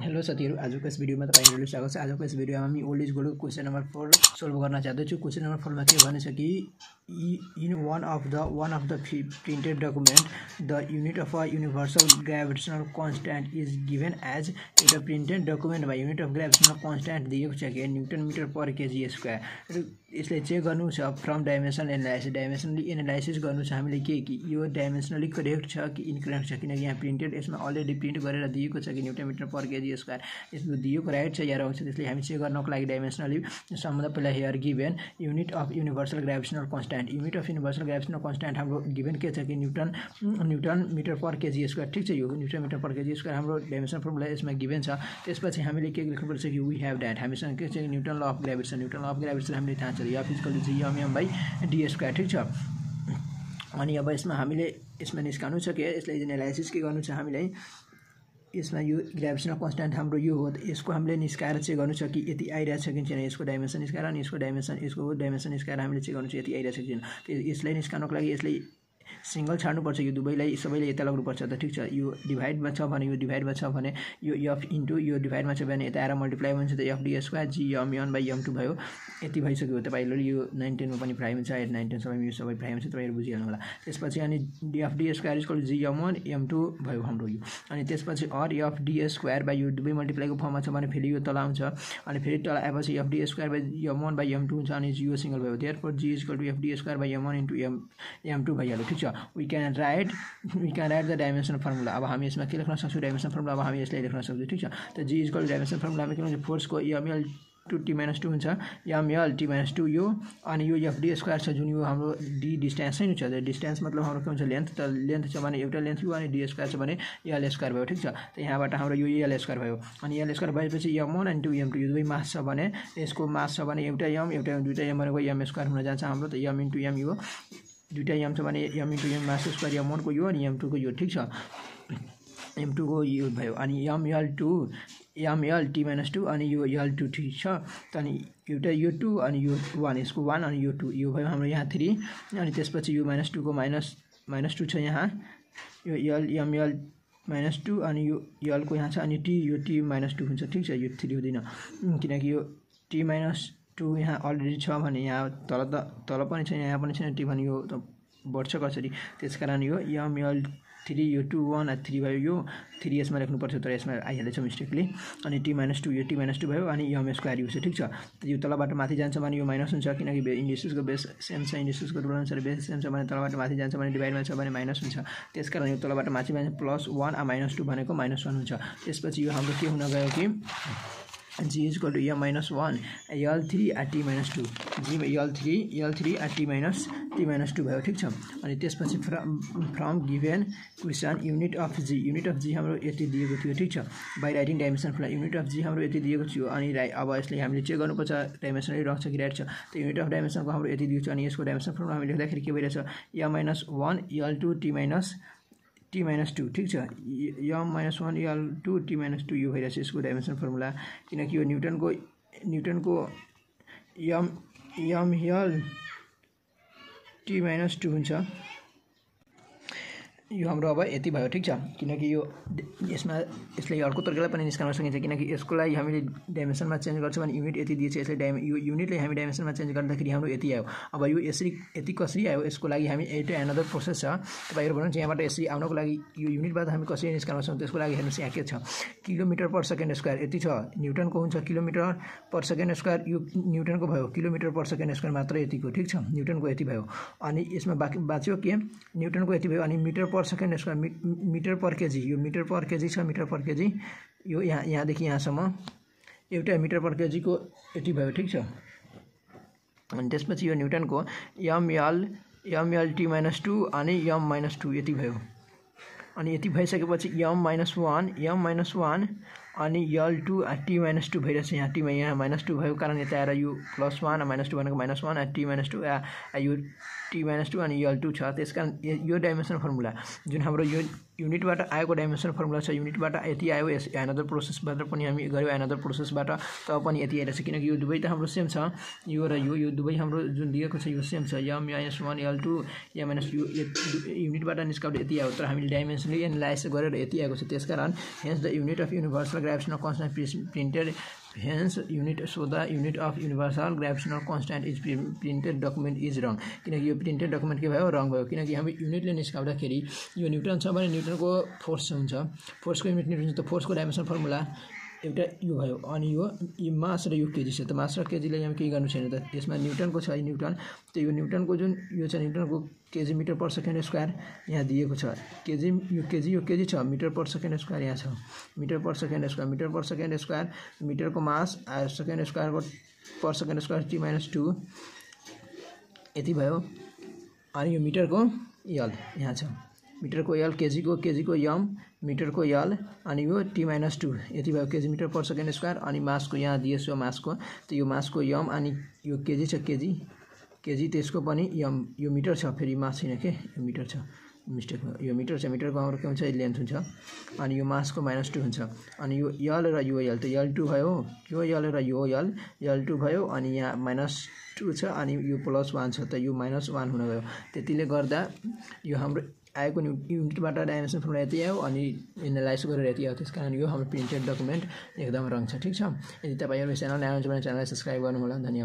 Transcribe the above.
Hello साथीहरु, आजको यस भिडियोमा तपाईहरुलाई स्वागत छ। आजको यस भिडियोमा हामी old is gold question number 4 solve गर्न चाहदैछु। क्वेशन नम्बर 4 मा के भनेछ कि in one of the printed document the unit of a universal gravitational constant is given as एउटा प्रिन्टेड डकुमेन्ट मा युनिट अफ ग्रेभिटेशनल कन्स्ट्यान्ट दिएको छ कि newton metre per KG square. यसले चेक गर्नु छ from dimensional analysis. Dimensionally analysis गर्नु छ हामीले कि यो डाइमेन्सनली करेक्ट छ कि इनकरेक्ट छ, किनकि यहाँ प्रिन्टेड यसमा अलरेडी प्रिन्ट गरेर दिएको छ कि newton metre per KG square. यसको दिएको राइट छ या रङ छ, त्यसले हामी चेक गर्नको लागि डाइमेन्सनली सम्बन्ध पहिला here given unit of universal gravitational constant. Unit of universal gravitational constant हाम्रो गिभन के छ कि newton metre per KG square. ठीक छ, यो newton metre per KG square हाम्रो डाइमेन्सन फर्मुला यसमा गिभन छ। त्यसपछि हामीले के लेख्नुपर्छ कि वी हेभ दैट, हामीसँग के छ newton law of gravitation. Newton law of gravitation हामीले थाहा छ F equal to g/d square. ठीक छ, अनि अब यसमा हामीले यसमा निस्काउनु छ कि यसलाई एनालाइसिस के गर्नु छ हामीलाई। यसमा यो ग्रेभिटेशनल कन्स्ट्यान्ट हाम्रो यो हो, यसको हामीले निस्काएर चेक गर्नु छ कि यति आइरहेको छ कि छैन। यसको डाइमेन्सन निस्काएर अनि यसको डाइमेन्सन निस्काएर हामीले चेक गर्नु छ यति आइरहेको छ कि छैन। यसलाई निस्काउनको लागि यसलाई सिंगल छाड्नुपर्छ, यो दुवैलाई सबैले यता लाग्नुपर्छ त। ठीक छ, यो डिभाइडमा छ भने यो डिभाइडमा छ भने यो f इन्टु यो डिभाइडमा छ भने यता आएर मल्टिप्लाई हुन्छ त f/d स्क्वायर g/m1/m2 भयो। यति भइसक्यो। तपाईहरुले यो 9 10 मा पनि प्राइम छ, 8 9 10 सबै यो सबै प्राइम छ, तपाईहरु बुझिहाल्नु होला। त्यसपछि अनि f/d square equal to g/m1 m2 भयो हाम्रो यो। अनि त्यसपछि f/d स्क्वायर बाइ यो दुवै मल्टिप्लाईको फर्ममा छ भने फेरि यो तल आउँछ, अनि फेरि तल आएपछि f/d स्क्वायर बाइ m1/m2 हुन्छ, अनि यो सिंगल भयो। Therefore g equal to f/d square by m1 into m2 भइहाल्यो। ठीक छ, we can write the dimension formula। अब हामी यसमा के लेख्न सक्छौं डाइमेन्सन फर्मुला। अब हामी यसलाई लेख्न सक्छौं। ठीक छ, त g इक्वल टु डाइमेन्सन फर्मुलामा के हुन्छ फोर्स को ml to t-2 हुन्छ, ml t-2 यो, अनि यो f/d स्क्वायर छ जुन यो हाम्रो d डिस्टेन्स नै छ। डिस्टेन्स मतलब हाम्रो के हुन्छ लेन्थ, त लेन्थ छ भने एउटा लेन्थ यो, अनि d स्क्वायर छ भने l स्क्वायर भयो। ठीक छ, त यहाँबाट हाम्रो यो l स्क्वायर भयो, अनि l स्क्वायर भएपछि m1 इन्टु m2 यो दुवै मास छ भने यसको मास छ भने एउटा m एउटा दुईटा m भनेको m स्क्वायर हुन जान्छ हाम्रो, त m इन्टु m यो दुईटा m छ भने m इन्टु m मास स्क्वायर m1 को यो अनि m2 को यो। ठीक छ, m2 को यो भयो, अनि ml t-2 अनि यो l2। ठीक छ, त अनि एउटा यो 2 अनि यो 1, यसको 1 अनि यो 2 यो भयो हाम्रो यहाँ 3, अनि त्यसपछि यो -2 को -2 छ यहाँ, यो ml -2 अनि यो l को यहाँ छ, अनि t यो t-2 हुन्छ। ठीक छ, यो 3 हुँदैन किनकि यो t-2 यहाँ अलरेडी छ भने यहाँ तल पनि छैन यहाँ पनि छैन, t भने यो त बढ्छ कसरी। त्यसकारण यो ml3 यो 2 1 3 भयो, यो 3 यसमा लेख्नु पर्छ तर यसमा आइहालेछ मिस्टेकली, अनि t-2 यो t-2 भयो, अनि m स्क्वायर यो छ। ठीक छ, यो तलबाट माथि जान्छ भने यो माइनस हुन्छ किनकि इन्डिसेसको बेस सेम छ, इन्डिसेसको रुल अनुसार बेस सेम छ भने तलबाट माथि जान्छ भने डिभाइडमा छ भने माइनस हुन्छ। त्यसकारण यो तलबाट माथि जान्छ +1 -2 भनेको -1 हुन्छ। त्यसपछि यो हाम्रो के हुन गयो कि g equal to m-1 l3 at t-2 g l3 at t-2 भयो। ठीक छ, अनि त्यसपछि from given question unit of g हाम्रो यति दिएको थियो। ठीक छ, by writing dimension formula unit of g हाम्रो यति दिएको थियो, अनि अब यसले हामीले चेक गर्नुपर्छ डाइमेन्सनली रङ छ कि राइट छ। त युनिट अफ डाइमेन्सनको हाम्रो यति दिएको छ, अनि यसको डाइमेन्सन फर्मुला हामीले लेख्दाखेरि के भइरहेछ m-1 l2 t-2। ठीक छ, m-1 l2 t-2 यो भइरहेछ यसको डाइमेन्सन फर्मुला, किनकि यो न्युटनको ml t-2 हुन्छ। यो हाम्रो अब यति भयो। ठीक छ, किनकि यो यसलाई अर्को तरिकाले पनि निस्काउन सकिन्छ, किनकि यसको लागि हामीले डाइमेन्सनमा चेन्ज गर्छौँ भने युनिट यति दिएछ, यसलाई यो युनिटलाई हामी डाइमेन्सनमा चेन्ज गर्दाखेरि हाम्रो यति आयो। अब यो यसरी यति कसरी आयो यसको लागि हामी एउटा एनदर प्रोसेस छ। तपाईहरु भन्नुहुन्छ यहाँबाट यसरी आउनको लागि यो युनिटबाट हामी कसरी निस्काउन सक्छौँ, त्यसको लागि हेर्नुस् यहाँ के छ किलोमिटर पर सेकेन्ड स्क्वायर यति छ, न्युटनको हुन्छ किलोमिटर पर सेकेन्ड स्क्वायर, यो न्युटनको भयो किलोमिटर पर सेकेन्ड स्क्वायर मात्र यतिको। ठीक छ, न्युटनको यति भयो, अनि यसमा बाँच्यो के न्युटनको यति भयो, अनि metre per second square metre per KG, यो मिटर पर केजी छ, मिटर पर केजी यो यहाँदेखि यहाँसम्म एउटा मिटर पर केजी को यति भयो। ठीक छ, अनि त्यसपछि यो न्युटनको ml t-2 अनि m-2 यति भयो, अनि यति भइसकेपछि m-1 अनि l2 at t-2 भइरहेछ। यहाँ यहाँ -2 भयो कारण यता आएर यो +1 -2 भनेको -1 at t-2 यो t-2 अनि l2 छ। त्यसकारण यो डाइमेन्सन फर्मुला जुन हाम्रो यो युनिटबाट आएको डाइमेन्सन फर्मुला छ, युनिटबाट यति आयो, यस एनदर प्रोसेसबाट पनि हामी गऱ्यौँ एनदर प्रोसेसबाट तब पनि यति आइरहेछ, किनकि यो दुवै त हाम्रो सेम छ, यो र यो दुवै हाम्रो जुन दिएको छ यो सेम छ, m-1 l2 यो युनिटबाट निस्काउँदा यति आयो, तर हामीले डाइमेन्सनली एनालाइज गरेर यति आएको छ। त्यसकारण hence the unit of universal gravitational constant printed, hence unit so the unit of universal gravitational constant is printed document is wrong. किनकि यो प्रिन्टेड डकुमेन्ट के भयो रङ भयो किनकि हामी युनिटले निस्काउँदाखेरि यो न्युटन छ भने न्युटनको फोर्स हुन्छ फोर्सको युनिट न्युटन छ त फोर्सको डाइमेन्सन फर्मुला एउटा यो भयो अनि यो मास र यो केजी छ त मास र केजीले यहाँ केही गर्नु छैन त यसमा न्युटनको छ न्युटन त यो न्युटनको जुन यो छ न्युटनको KG metre per second square यहाँ दिएको छ केजी यो केजी छ मिटर पर सेकेन्ड स्क्वायर यहाँ छ मिटर पर सेकेन्ड स्क्वायर मिटरको मास सेकेन्ड स्क्वायरको पर सेकेन्ड स्क्वायर t-2 यति भयो अनि यो मिटरको यल यहाँ छ मिटरको यल केजीको यम मिटरको यल अनि यो t-2 यति भयो KG metre per second square अनि मासको यहाँ दिएछ मासको त यो मासको यम अनि यो केजी छ केजी त्यसको पनि यम यो मिटर छ फेरि मास छैन के यो मिटर छ मिस्टेक भयो यो मिटर छ मिटरको हाम्रो के हुन्छ लेन्थ हुन्छ अनि यो मासको -2 हुन्छ अनि यो यल र यो यल त यल2 भयो यो यल र यो यल2 भयो अनि यहाँ -2 छ अनि यो +1 छ त यो -1 हुन गयो त्यतिले गर्दा यो हाम्रो आएको युनिटबाट डाइमेन्सन फर्मुला यति आयो अनि एनालाइज गरेर यति आयो त्यसकारण यो हाम्रो प्रिन्टेड डकुमेन्ट एकदम रङ छ ठीक छ यदि तपाईहरु च्यानल नयाँ हुनुहुन्छ भने च्यानललाई सब्स्क्राइब गर्नु होला धन्यवाद।